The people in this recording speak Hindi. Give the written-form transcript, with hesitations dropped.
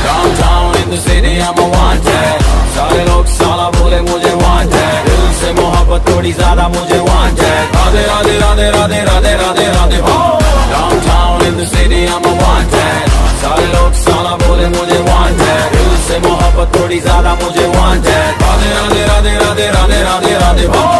Downtown in the city I'm a wanted, सारे लोग साला बोले मुझे wanted, दिल से मोहब्बत थोड़ी ज्यादा मुझे wanted, राधे राधे राधे राधे राधे राधे राधे हो। Downtown in the city I'm a wanted, सारे लोग साला बोले मुझे wanted, दिल से मोहब्बत थोड़ी ज्यादा मुझे wanted, राधे राधे राधे राधे राधे राधे राधे हो।